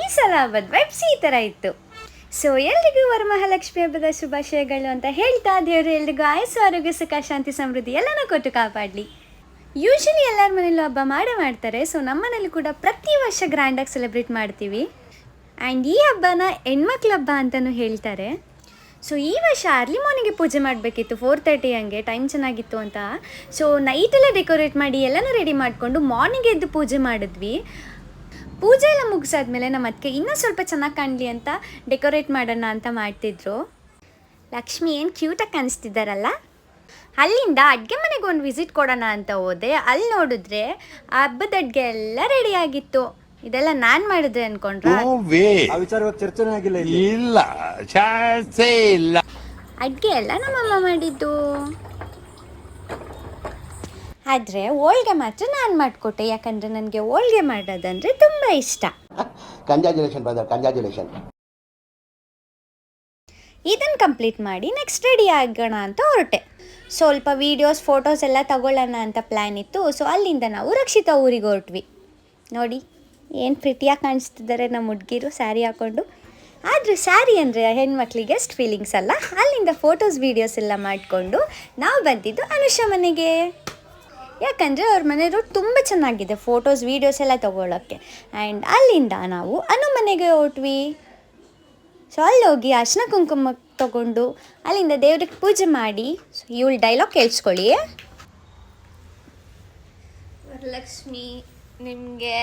ಈ ಸಲ ಹಬ್ಬದ ವೈಬ್ಸ್ ಈ ಥರ ಇತ್ತು. ಸೊ ಎಲ್ರಿಗೂ ವರಮಹಾಲಕ್ಷ್ಮಿ ಹಬ್ಬದ ಶುಭಾಶಯಗಳು ಅಂತ ಹೇಳ್ತಾ, ದೇವರು ಎಲ್ರಿಗೂ ಆಯಸ್ಸು, ಆರೋಗ್ಯ, ಸುಖ, ಶಾಂತಿ, ಸಮೃದ್ಧಿ ಎಲ್ಲನೂ ಕೊಟ್ಟು ಕಾಪಾಡಲಿ. ಯೂಶಲಿ ಎಲ್ಲರ ಮನೇಲೂ ಹಬ್ಬ ಮಾಡ್ತಾರೆ. ಸೊ ನಮ್ಮ ಮನೇಲಿ ಕೂಡ ಪ್ರತಿ ವರ್ಷ ಗ್ರ್ಯಾಂಡಾಗಿ ಸೆಲೆಬ್ರೇಟ್ ಮಾಡ್ತೀವಿ. ಆ್ಯಂಡ್ ಈ ಹಬ್ಬನ ಹೆಣ್ಮಕ್ಳ ಹಬ್ಬ ಅಂತಲೂ ಹೇಳ್ತಾರೆ. ಸೊ ಈ ವರ್ಷ ಅರ್ಲಿ ಮಾರ್ನಿಂಗ್ಗೆ ಪೂಜೆ ಮಾಡಬೇಕಿತ್ತು, 4:30 ಹಂಗೆ ಟೈಮ್ ಚೆನ್ನಾಗಿತ್ತು ಅಂತ. ಸೊ ನೈಟೆಲ್ಲ ಡೆಕೋರೇಟ್ ಮಾಡಿ ಎಲ್ಲನೂ ರೆಡಿ ಮಾಡಿಕೊಂಡು ಮಾರ್ನಿಂಗ್ ಎದ್ದು ಪೂಜೆ ಮಾಡಿದ್ವಿ. ಪೂಜೆ ಎಲ್ಲ ಮುಗಿಸಾದ್ಮೇಲೆ ನಮ್ಮ ಅದಕ್ಕೆ ಇನ್ನೂ ಸ್ವಲ್ಪ ಚೆನ್ನಾಗಿ ಕಾಣಲಿ ಅಂತ ಡೆಕೋರೇಟ್ ಮಾಡೋಣ ಅಂತ ಮಾಡ್ತಿದ್ರು. ಲಕ್ಷ್ಮಿ ಏನು ಕ್ಯೂಟಾಗಿ ಕಾಣಿಸ್ತಿದ್ದಾರಲ್ಲ. ಅಲ್ಲಿಂದ ಅಡುಗೆ ಮನೆಗೆ ಒಂದು ವಿಸಿಟ್ ಕೊಡೋಣ ಅಂತ ಹೋದೆ. ಅಲ್ಲಿ ನೋಡಿದ್ರೆ ಹಬ್ಬದ ಅಡುಗೆ ಎಲ್ಲ ರೆಡಿ ಆಗಿತ್ತು. ಇದೆಲ್ಲ ನಾನು ಮಾಡಿದ್ರೆ ಅನ್ಕೊಂಡ್ರೆ ಅಡುಗೆ ಎಲ್ಲ ನಮ್ಮಮ್ಮ ಮಾಡಿದ್ದು. ಆದರೆ ಹೋಳಿಗೆ ಮಾತ್ರ ನಾನು ಮಾಡಿಕೊಟ್ಟೆ, ಯಾಕಂದರೆ ನನಗೆ ಹೋಳಿಗೆ ಮಾಡೋದಂದರೆ ತುಂಬ ಇಷ್ಟ. ಇದನ್ನು ಕಂಪ್ಲೀಟ್ ಮಾಡಿ ನೆಕ್ಸ್ಟ್ ರೆಡಿ ಆಗೋಣ ಅಂತ ಹೊರಟೆ. ಸ್ವಲ್ಪ ವೀಡಿಯೋಸ್ ಫೋಟೋಸ್ ಎಲ್ಲ ತಗೊಳ್ಳೋಣ ಅಂತ ಪ್ಲ್ಯಾನ್ ಇತ್ತು. ಸೊ ಅಲ್ಲಿಂದ ನಾವು ರಕ್ಷಿತಾ ಊರಿಗೆ ಹೊರಟ್ವಿ. ನೋಡಿ ಏನು ಪ್ರಿಟಿಯಾಗಿ ಕಾಣಿಸ್ತಿದ್ದಾರೆ ನಮ್ಮ ಹುಡುಗಿರು ಸ್ಯಾರಿ ಹಾಕ್ಕೊಂಡು. ಆದರೆ ಸ್ಯಾರಿ ಅಂದರೆ ಹೆಣ್ಮಕ್ಳಿಗೆ ಎಷ್ಟು ಫೀಲಿಂಗ್ಸ್ ಅಲ್ಲ. ಅಲ್ಲಿಂದ ಫೋಟೋಸ್ ವೀಡಿಯೋಸ್ ಎಲ್ಲ ಮಾಡಿಕೊಂಡು ನಾವು ಬಂದಿದ್ದು ಅನುಷಾ ಮನೆಗೆ. ಯಾಕಂದರೆ ಅವ್ರ ಮನೆಯವರು ತುಂಬ ಚೆನ್ನಾಗಿದೆ ಫೋಟೋಸ್ ವೀಡಿಯೋಸ್ ಎಲ್ಲ ತೊಗೊಳಕ್ಕೆ. ಆ್ಯಂಡ್ ಅಲ್ಲಿಂದ ನಾವು ಅನು ಮನೆಗೆ ಹೊರಟ್ವಿ. ಸೊ ಅಲ್ಲಿ ಹೋಗಿ ಅರ್ಶಿನ ಕುಂಕುಮ ತೊಗೊಂಡು ಅಲ್ಲಿಂದ ದೇವ್ರಿಗೆ ಪೂಜೆ ಮಾಡಿ. ಸೊ ಇವಳು ಡೈಲಾಗ್ ಕೇಳಿಸ್ಕೊಳ್ಳಿ. ವರಲಕ್ಷ್ಮಿ ನಿಮಗೆ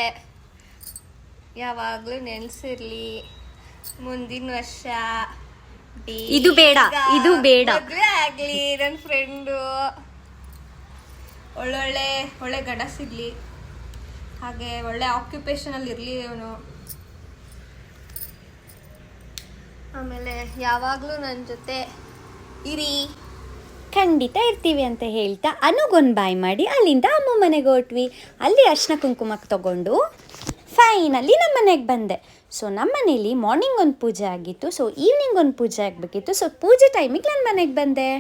ಯಾವಾಗಲೂ ನೆನೆಸಿರ್ಲಿ, ಮುಂದಿನ ವರ್ಷ ಇದು ಬೇಡ ಮದುವೆ ಆಗಲಿ, ನನ್ನ ಫ್ರೆಂಡು ಒಳ್ಳೆ ಗಂಡ ಸಿಗಲಿ, ಹಾಗೆ ಒಳ್ಳೆ ಆಕ್ಯುಪೇಷನಲ್ಲಿ ಇರಲಿ ಅವನು. ಆಮೇಲೆ ಯಾವಾಗಲೂ ನನ್ನ ಜೊತೆ ಇರಿ. ಖಂಡಿತ ಇರ್ತೀವಿ ಅಂತ ಹೇಳ್ತಾ ಅನುಗೊಂದು ಬಾಯ್ ಮಾಡಿ ಅಲ್ಲಿಂದ ಅಮ್ಮ ಮನೆಗೆ ಹೊರಟ್ವಿ. ಅಲ್ಲಿ ಅರ್ಶಿನ ಕುಂಕುಮಕ್ಕೆ ತೊಗೊಂಡು ಫೈನಲಿ ನಮ್ಮ ಮನೆಗೆ ಬಂದೆ. ಸೊ ನಮ್ಮ ಮನೇಲಿ ಮಾರ್ನಿಂಗ್ ಒಂದು ಪೂಜೆ ಆಗಿತ್ತು. ಸೊ ಈವ್ನಿಂಗ್ ಒಂದು ಪೂಜೆ ಆಗಬೇಕಿತ್ತು. ಸೊ ಪೂಜೆ ಟೈಮಿಗೆ ನನ್ನ ಮನೆಗೆ ಬಂದೆ.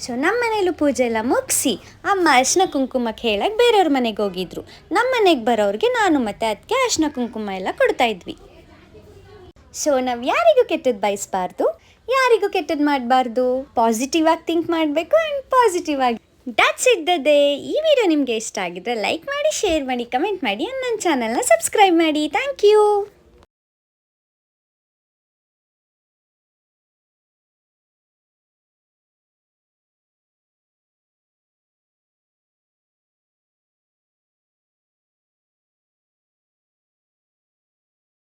ಸೊ ನಮ್ಮ ಮನೇಲೂ ಪೂಜೆ ಎಲ್ಲ ಮುಗಿಸಿ ಅಮ್ಮ ಅರ್ಶಿನ ಕುಂಕುಮಕ್ಕೆ ಹೇಳಕ್ಕೆ ಬೇರೆಯವ್ರ ಮನೆಗೆ ಹೋಗಿದ್ರು. ನಮ್ಮ ಮನೆಗೆ ಬರೋರಿಗೆ ನಾನು ಮತ್ತು ಅದಕ್ಕೆ ಅರ್ಶಿನ ಕುಂಕುಮ ಎಲ್ಲ ಕೊಡ್ತಾಯಿದ್ವಿ. ಸೊ ನಾವು ಯಾರಿಗೂ ಕೆಟ್ಟದ್ದು ಬಯಸಬಾರ್ದು, ಯಾರಿಗೂ ಕೆಟ್ಟದ್ದು ಮಾಡಬಾರ್ದು. ಪಾಸಿಟಿವ್ ಆಗಿ ಥಿಂಕ್ ಮಾಡಬೇಕು ಆ್ಯಂಡ್ ಪಾಸಿಟಿವ್ ಆಗಿ. That's it the day. ಈ ವಿಡಿಯೋ ನಿಮಗೆ ಇಷ್ಟ ಆಗಿದ್ರೆ ಲೈಕ್ ಮಾಡಿ, ಶೇರ್ ಮಾಡಿ, ಕಮೆಂಟ್ ಮಾಡಿ, ನನ್ನ ಚಾನಲ್ನ ಸಬ್ಸ್ಕ್ರೈಬ್ ಮಾಡಿ. Thank you.